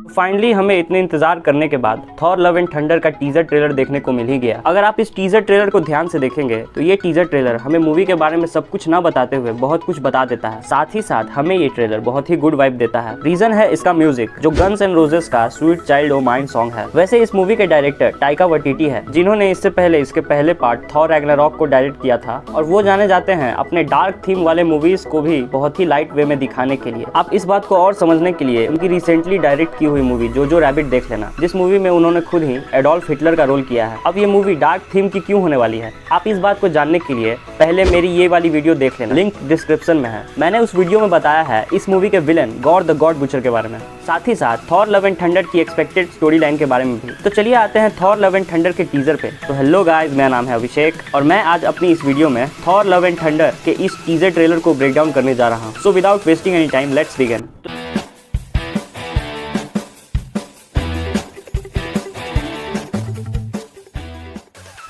Finally हमें इतने इंतजार करने के बाद थॉर लव एंड थंडर का टीजर ट्रेलर देखने को मिल ही गया। अगर आप इस टीजर ट्रेलर को ध्यान से देखेंगे तो ये टीजर ट्रेलर हमें मूवी के बारे में सब कुछ ना बताते हुए बहुत कुछ बता देता है। साथ ही साथ हमें ये ट्रेलर बहुत ही गुड वाइब देता है। रीजन है इसका म्यूजिक, जो गन्स एंड रोजेस का स्वीट चाइल्ड ओ माइन सॉन्ग है। वैसे इस मूवी के डायरेक्टर टाइका वाइटिटी है, जिन्होंने इससे पहले इसके पहले पार्ट थॉर रैग्नारॉक को डायरेक्ट किया था, और वो जाने जाते हैं अपने डार्क थीम वाले मूवीज को भी बहुत ही लाइट वे में दिखाने के लिए। आप इस बात को और समझने के लिए उनकी रिसेंटली डायरेक्ट की हुई मूवी जोजो रैबिट देख लेना, जिस मूवी में उन्होंने खुद ही एडोल्फ हिटलर का रोल किया है। अब ये मूवी डार्क थीम की क्यों होने वाली है, आप इस बात को जानने के लिए पहले मेरी ये वाली वीडियो देख लेना, लिंक डिस्क्रिप्शन में है। मैंने उस वीडियो में बताया है इस मूवी के villain God the God butcher के बारे में, साथ ही साथ थॉर लव एंड थंडर की एक्सपेक्टेड स्टोरी लाइन के बारे में भी। तो चलिए आते हैं थॉर लव एंड थंडर के टीजर पे। तो हेलो गाइस, मेरा नाम है अभिषेक और मैं आज अपनी इस वीडियो में थॉर लव एंड थंडर के इस टीजर ट्रेलर को ब्रेक डाउन करने जा रहा हूँ। So without wasting any time, let's begin.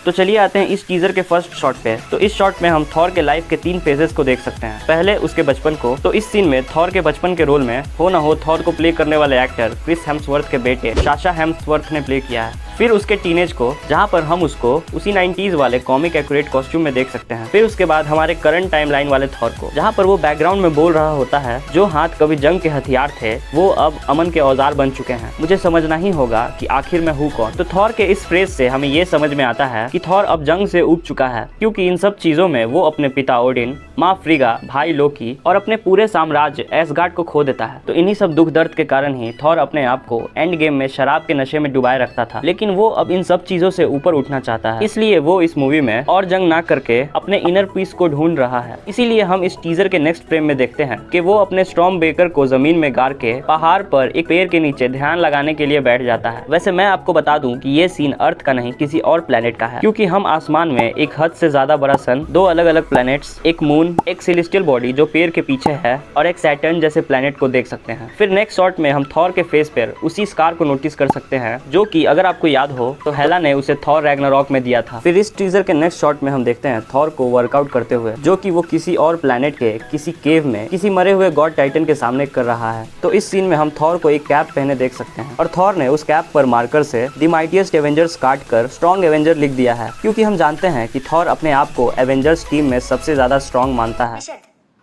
तो चलिए आते हैं इस टीजर के फर्स्ट शॉट पे। तो इस शॉट में हम थॉर के लाइफ के 3 फेजेस को देख सकते हैं। पहले उसके बचपन को, तो इस सीन में थॉर के बचपन के रोल में हो ना हो थॉर को प्ले करने वाले एक्टर क्रिस हेम्सवर्थ के बेटे साशा हेम्सवर्थ ने प्ले किया है। फिर उसके टीनेज को, जहाँ पर हम उसको उसी 90s वाले कॉमिक एक्यूरेट कॉस्ट्यूम में देख सकते हैं। फिर उसके बाद हमारे करंट टाइमलाइन वाले थॉर को, जहाँ पर वो बैकग्राउंड में बोल रहा होता है जो हाथ कभी जंग के हथियार थे वो अब अमन के औजार बन चुके हैं, मुझे समझना ही होगा कि आखिर मैं हूँ कौन। तो थॉर के इस फ्रेज से हमें ये समझ में आता है कि थॉर अब जंग से ऊब चुका है, क्योंकि इन सब चीजों में वो अपने पिता ओडिन, माँ फ्रीगा, भाई लोकी और अपने पूरे साम्राज्य एसगार्ड को खो देता है। तो इन्हीं सब दुख दर्द के कारण ही थॉर अपने आप को एंड गेम में शराब के नशे में डुबाए रखता था, लेकिन वो अब इन सब चीजों से ऊपर उठना चाहता है। इसलिए वो इस मूवी में और जंग ना करके अपने इनर पीस को ढूंढ रहा है। इसीलिए हम इस टीजर के नेक्स्ट फ्रेम में देखते हैं कि वो अपने स्टॉर्म बेकर को जमीन में गाड़ के पहाड़ पर एक पेड़ के नीचे ध्यान लगाने के लिए बैठ जाता है। वैसे मैं आपको बता दूं कि ये सीन अर्थ का नहीं किसी और प्लेनेट का है, क्योंकि हम आसमान में एक हद से ज्यादा बड़ा सन, 2 अलग अलग प्लैनेट्स, एक मून, एक सेलेस्टियल बॉडी जो पेड़ के पीछे है और एक सैटर्न जैसे प्लेनेट को देख सकते हैं। फिर नेक्स्ट शॉट में हम थॉर के फेस पर उसी स्कार को नोटिस कर सकते हैं, जो कि अगर आपको याद हो तो हेला ने उसे थॉर रैग्नारॉक में दिया था। फिर इस टीजर के नेक्स्ट शॉट में हम देखते हैं थॉर को वर्कआउट करते हुए, जो कि वो किसी और प्लेनेट के किसी केव में किसी मरे हुए गॉड टाइटन के सामने कर रहा है। तो इस सीन में हम थॉर को एक कैप पहने देख सकते हैं और थॉर ने उस कैप पर मार्कर से द माइटिएस्ट एवेंजर्स काट कर स्ट्रॉन्ग एवेंजर लिख दिया है, क्योंकि हम जानते हैं कि थॉर अपने आप को एवेंजर्स टीम में सबसे ज्यादा स्ट्रॉन्ग मानता है।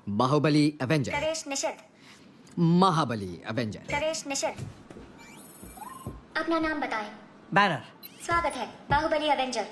बाहुबली एवेंजर, नरेश निषद, महाबली एवेंजर। नरेश निषद, अपना नाम बताएं। बैनर। स्वागत है बाहुबली एवेंजर।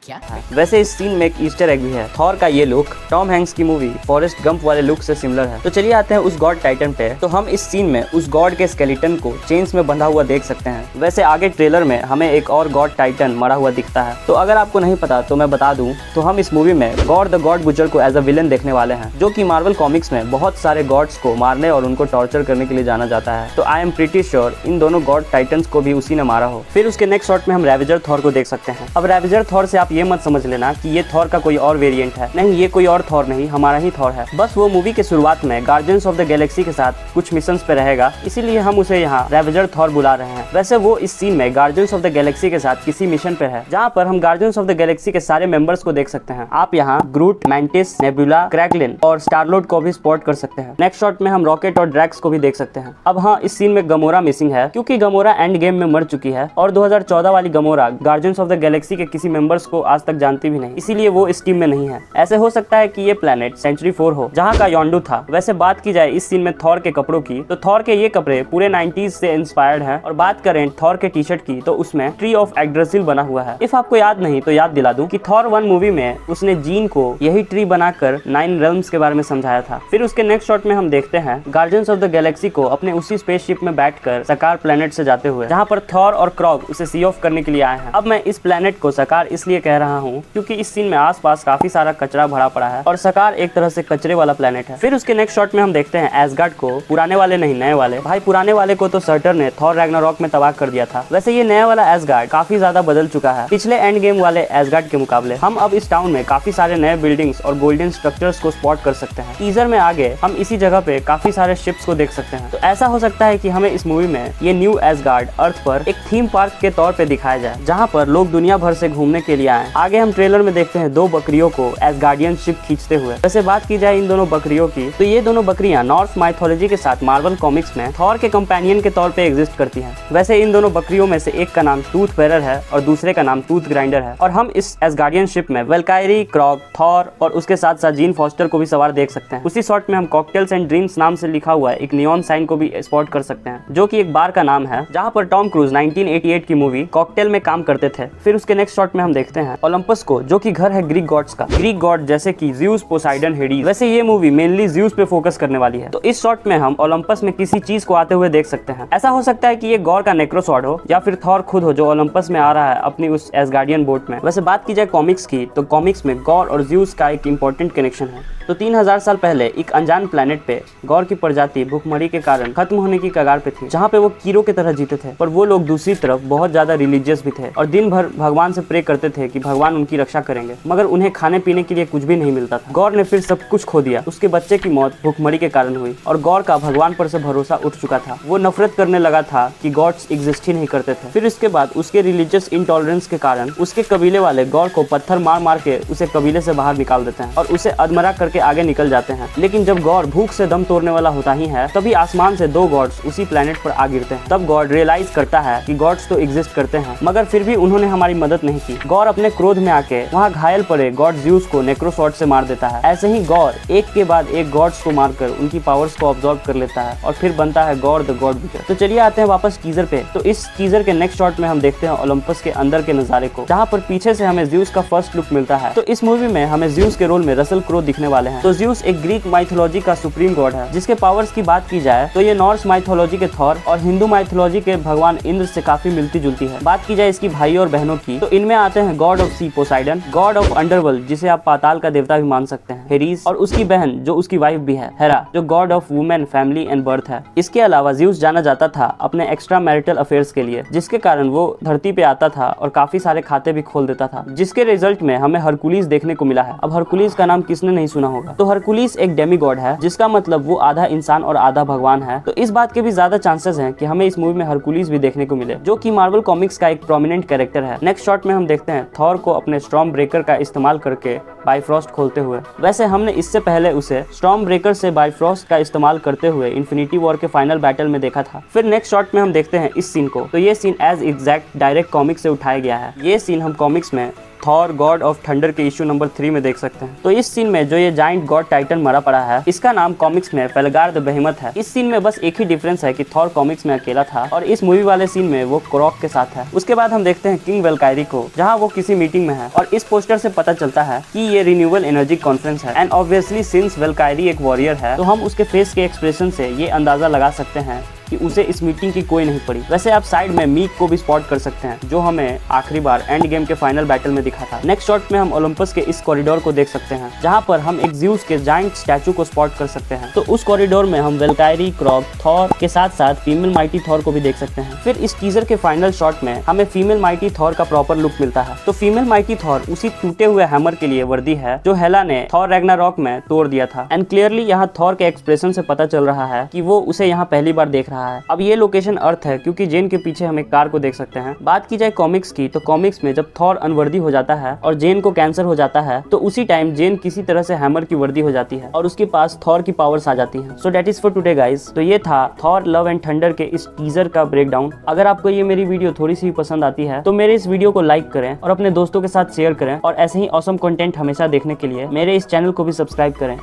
क्या? वैसे इस सीन में एक ईस्टर एग भी है। थॉर का ये लुक टॉम हैंक्स की मूवी फॉरेस्ट गंप वाले लुक से सिमिलर है। तो चलिए आते हैं उस गॉड टाइटन पे। तो हम इस सीन में उस गॉड के स्केलेटन को चेन्स में बंधा हुआ देख सकते हैं। वैसे आगे ट्रेलर में हमें एक और गॉड टाइटन मरा हुआ दिखता है। तो अगर आपको नहीं पता तो मैं बता दूं, तो हम इस मूवी में गॉड द गॉड बुचर को एज अ विलन देखने वाले हैं, जो कि मार्वल कॉमिक्स में बहुत सारे गॉड्स को मारने और उनको टॉर्चर करने के लिए जाना जाता है। तो I am pretty sure in दोनों गॉड टाइटन्स को भी उसी ने मारा हो। फिर उसके नेक्स्ट शॉट में हम रेवेजर थॉर को देख सकते हैं। अब रेवेजर थॉर से आप ये मत समझ लेना कि ये थॉर का कोई और वेरिएंट है, नहीं, ये कोई और थॉर नहीं, हमारा ही थॉर है। बस वो मूवी के शुरुआत में गार्डियंस ऑफ द गैलेक्सी के साथ कुछ मिशंस पे रहेगा, इसीलिए हम उसे यहाँ रेवेजर थॉर बुला रहे हैं। वैसे वो इस सीन में गार्डियंस ऑफ द गैलेक्सी के साथ किसी मिशन पे है, जहाँ पर हम गार्डियंस ऑफ द गैलेक्सी के सारे मेंबर्स को देख सकते हैं। आप यहाँ ग्रूट, मैंटिस, नेबुला, क्रैकलिन और स्टार-लॉर्ड को भी स्पॉट कर सकते हैं। नेक्स्ट शॉट में हम रॉकेट और ड्रैक्स को भी देख सकते हैं। अब हाँ, इस सीन में गमोरा मिसिंग है, क्योंकि गमोरा एंड गेम में मर चुकी है और 2014 वाली Gamora guardians of the galaxy के किसी मेंबर्स को आज तक जानती भी नहीं, इसीलिए वो इस टीम में नहीं है। ऐसे हो सकता है कि ये प्लेनेट सेंचुरी 4 हो, जहाँ का योंडू था। वैसे बात की जाए इस सीन में थॉर के कपड़ों की, तो थॉर के ये कपड़े पूरे 90s से इंस्पायर्ड हैं। और बात करें थॉर के टी शर्ट की, तो उसमें ट्री ऑफ एग्ड्रेसिल बना हुआ है। इफ आपको याद नहीं तो याद दिला दूं कि थॉर 1 मूवी में उसने जीन को यही ट्री बनाकर 9 रेल्म्स के बारे में समझाया था। फिर उसके नेक्स्ट शॉट में हम देखते हैं गार्डियंस ऑफ द गैलेक्सी को अपने उसी स्पेसशिप में बैठकर सकार प्लेनेट से जाते हुए, जहाँ पर थॉर और क्रॉग उसे सी ऑफ करने के लिए आए हैं। अब मैं इस प्लेनेट को सकार इसलिए कह रहा हूँ क्योंकि इस सीन में आसपास काफी सारा कचरा भरा पड़ा है और सकार एक तरह से कचरे वाला प्लेनेट है। फिर उसके नेक्स्ट शॉट में हम देखते हैं एसगार्ड को, पुराने वाले नहीं नए वाले। भाई पुराने वाले को तो सर्टर ने थॉर रैग्नारॉक में तबाह कर दिया था। वैसे ये नया वाला एसगार्ड काफी ज्यादा बदल चुका है पिछले एंड गेम वाले एसगार्ड के मुकाबले। हम अब इस टाउन में काफी सारे नए बिल्डिंग्स और गोल्डन स्ट्रक्चर्स को स्पॉट कर सकते हैं। टीजर में आगे हम इसी जगह पे काफी सारे शिप्स को देख सकते हैं। तो ऐसा हो सकता है कि हमें इस मूवी में ये न्यू एसगार्ड अर्थ पर एक थीम पार्क के तौर पे दिखाया जाए, जहाँ पर लोग दुनिया भर से घूमने के लिए आए। आगे हम ट्रेलर में देखते हैं 2 बकरियों को एसगार्डियन शिप खींचते हुए। वैसे बात की जाए इन दोनों बकरियों की, तो ये दोनों बकरियां नॉर्स माइथोलॉजी के साथ मार्वल कॉमिक्स में थॉर के कंपेनियन के तौर पे एग्जिस्ट करती हैं। वैसे इन दोनों बकरियों में से एक का नाम टूथ बेरर है और दूसरे का नाम टूथ ग्राइंडर है। और हम इस एसगार्डियन शिप में वेल्कायरी, क्रॉग, थॉर और उसके साथ साथ जीन फॉस्टर को भी सवार देख सकते हैं। उसी शॉट में हम कॉकटेल्स एंड ड्रीम्स नाम से लिखा हुआ एक नियॉन साइन को भी स्पॉट कर सकते हैं, जो कि एक बार का नाम है जहाँ पर टॉम क्रूज 1988 की मूवी कॉकटेल में काम करते थे। फिर उसके नेक्स्ट शॉट में हम देखते हैं ओलंपस को, जो कि घर है ग्रीक गॉड्स का। ग्रीक गॉड जैसे कि ज़्यूस, पोसाइडन, हेडीज। वैसे ये मूवी मेनली ज़्यूस पे फोकस करने वाली है। तो इस शॉट में हम ओलंपस में किसी चीज को आते हुए देख सकते हैं। ऐसा हो सकता है कि ये गॉड का नेक्रोसॉर्ड हो या फिर थॉर खुद हो जो ओलंपस में आ रहा है अपनी उस एसगार्डियन बोट में। वैसे बात की जाए कॉमिक्स की, तो कॉमिक्स में गॉड और ज़्यूस का एक इंपॉर्टेंट कनेक्शन है। तो 3000 साल पहले एक अनजान प्लेनेट पे गौर की प्रजाति भूखमरी के कारण खत्म होने की कगार पे थी, जहाँ पे वो कीड़ों की तरह जीते थे। पर वो लोग दूसरी तरफ बहुत ज्यादा रिलीजियस भी थे और दिन भर भगवान से प्रे करते थे कि भगवान उनकी रक्षा करेंगे, मगर उन्हें खाने पीने के लिए कुछ भी नहीं मिलता था। गौर ने फिर सब कुछ खो दिया। उसके बच्चे की मौत भूखमरी के कारण हुई और गौर का भगवान पर से भरोसा उठ चुका था। वो नफरत करने लगा था कि गॉड्स एग्जिस्ट ही नहीं करते थे। फिर इसके बाद उसके रिलीजियस इंटॉलरेंस के कारण उसके कबीले वाले गौर को पत्थर मार मार के उसे कबीले से बाहर निकाल देते हैं और उसे अधमरा करके आगे निकल जाते हैं। लेकिन जब गौर भूख से दम तोड़ने वाला होता ही है, तभी आसमान से 2 गॉड्स उसी प्लेनेट पर आ गिरते हैं। तब गॉड रियलाइज करता है कि गॉड्स तो एग्जिस्ट करते हैं, मगर फिर भी उन्होंने हमारी मदद नहीं की। गौर अपने क्रोध में आके वहाँ घायल पड़े गॉड ज़्यूस को नेक्रोसॉर्ड से मार देता है। ऐसे ही गौर एक के बाद एक गॉड्स को मारकर उनकी पावर्स को ऑब्जॉर्व कर लेता है और फिर बनता है गॉड द गॉड बीटर। तो चलिए आते हैं वापस टीजर पे। तो इस टीजर के नेक्स्ट शॉट में हम देखते हैं ओलंपस के अंदर के नजारे को, जहाँ पर पीछे से हमें ज़्यूस का फर्स्ट लुक मिलता है। तो इस मूवी में हमें ज़्यूस के रोल में रसल क्रो दिखने वाले हैं। तो ज़्यूस एक ग्रीक माइथोलॉजी का सुप्रीम गॉड है, जिसके पावर्स की बात की जाए तो ये नॉर्स माइथोलॉजी के थॉर और हिंदू माइथोलॉजी के भगवान इंद्र से काफी मिलती जुलती है। बात की जाए इसकी भाई और बहनों की, तो इनमें आते हैं god of sea Poseidon, god of underworld जिसे आप पाताल का देवता भी मान सकते हैं हेरीज, और उसकी बहन जो उसकी वाइफ भी है हेरा, जो God of women, family and birth है। इसके अलावा ज़्यूस जाना जाता था अपने एक्स्ट्रा मैरिटल अफेयर्स के लिए, जिसके कारण वो धरती पे आता था और काफी सारे खाते भी खोल देता था, जिसके रिजल्ट में हमें हरकुलिस देखने को मिला है। अब हरकुलिस का नाम किसने नहीं सुना होगा। तो हरकुलिस एक डेमी गॉड है, जिसका मतलब वो आधा इंसान और आधा भगवान है। तो इस बात के भी ज्यादा चांसेस हैं कि हमें इस मूवी में हरकुलिस भी देखने को मिले, जो कि मार्वल कॉमिक्स का एक प्रोमिनेंट कैरेक्टर है। नेक्स्ट शॉट में हम देखते हैं थॉर को अपने स्टॉर्म ब्रेकर का इस्तेमाल करके बाइफ्रॉस्ट खोलते हुए। वैसे हमने इससे पहले उसे स्टॉर्म ब्रेकर से बाइफ्रॉस्ट का इस्तेमाल करते हुए इन्फिनिटी वॉर के फाइनल बैटल में देखा था। फिर नेक्स्ट शॉट में हम देखते हैं इस सीन को। तो ये scene as exact direct comic से उठाया गया है। ये सीन हम कॉमिक्स में थॉर गॉड ऑफ थंडर के इश्यू नंबर 3 में देख सकते हैं। तो इस सीन में जो ये जाइंट गॉड टाइटन मरा पड़ा है, इसका नाम कॉमिक्स में फेलगार द बेहेमथ है। इस सीन में बस एक ही डिफरेंस है कि थॉर कॉमिक्स में अकेला था और इस मूवी वाले सीन में वो क्रॉक के साथ है। उसके बाद हम देखते हैं किंग वेल्कायरी को, जहाँ वो किसी मीटिंग में है और इस पोस्टर से पता चलता है कि ये रिन्यूएबल एनर्जी कॉन्फ्रेंस है। एंड ऑब्वियसली सिंस वेल्कायरी एक वॉरियर है, तो हम उसके फेस के एक्सप्रेशन से ये अंदाजा लगा सकते हैं कि उसे इस मीटिंग की कोई नहीं पड़ी। वैसे आप साइड में मीक को भी स्पॉट कर सकते हैं, जो हमें आखिरी बार एंड गेम के फाइनल बैटल में दिखा था। नेक्स्ट शॉट में हम ओलंपस के इस कॉरिडोर को देख सकते हैं, जहाँ पर हम एक ज़्यूस के जाइंट स्टैचू को स्पॉट कर सकते हैं। तो उस कॉरिडोर में हम वेल्कायरी, क्रॉग, थॉर के साथ साथ फीमेल माइटी थॉर को भी देख सकते हैं। फिर इस टीजर के फाइनल शॉट में हमें फीमेल माइटी थॉर का प्रॉपर लुक मिलता है। तो फीमेल माइटी थॉर उसी टूटे हुए हैमर के लिए वर्दी है जो हेला ने थॉर रैग्नारॉक में तोड़ दिया था। एंड क्लियरली यहाँ थॉर के एक्सप्रेशन से पता चल रहा है कि वो उसे यहाँ पहली बार देख रहा है। अब ये लोकेशन अर्थ है, क्योंकि जेन के पीछे हम एक कार को देख सकते हैं। बात की जाए कॉमिक्स की, तो कॉमिक्स में जब थॉर अनवर्दी हो जाता है और जेन को कैंसर हो जाता है, तो उसी टाइम जेन किसी तरह से हैमर की वर्दी हो जाती है और उसके पास थॉर की पावर्स आ जाती हैं। So that is for today guys. तो ये था थॉर लव एंड थंडर के इस टीजर का ब्रेकडाउन। अगर आपको ये मेरी वीडियो थोड़ी सी पसंद आती है तो मेरे इस वीडियो को लाइक करें और अपने दोस्तों के साथ शेयर करें, और ऐसे ही ऑसम कंटेंट हमेशा देखने के लिए मेरे इस चैनल को भी सब्सक्राइब करें।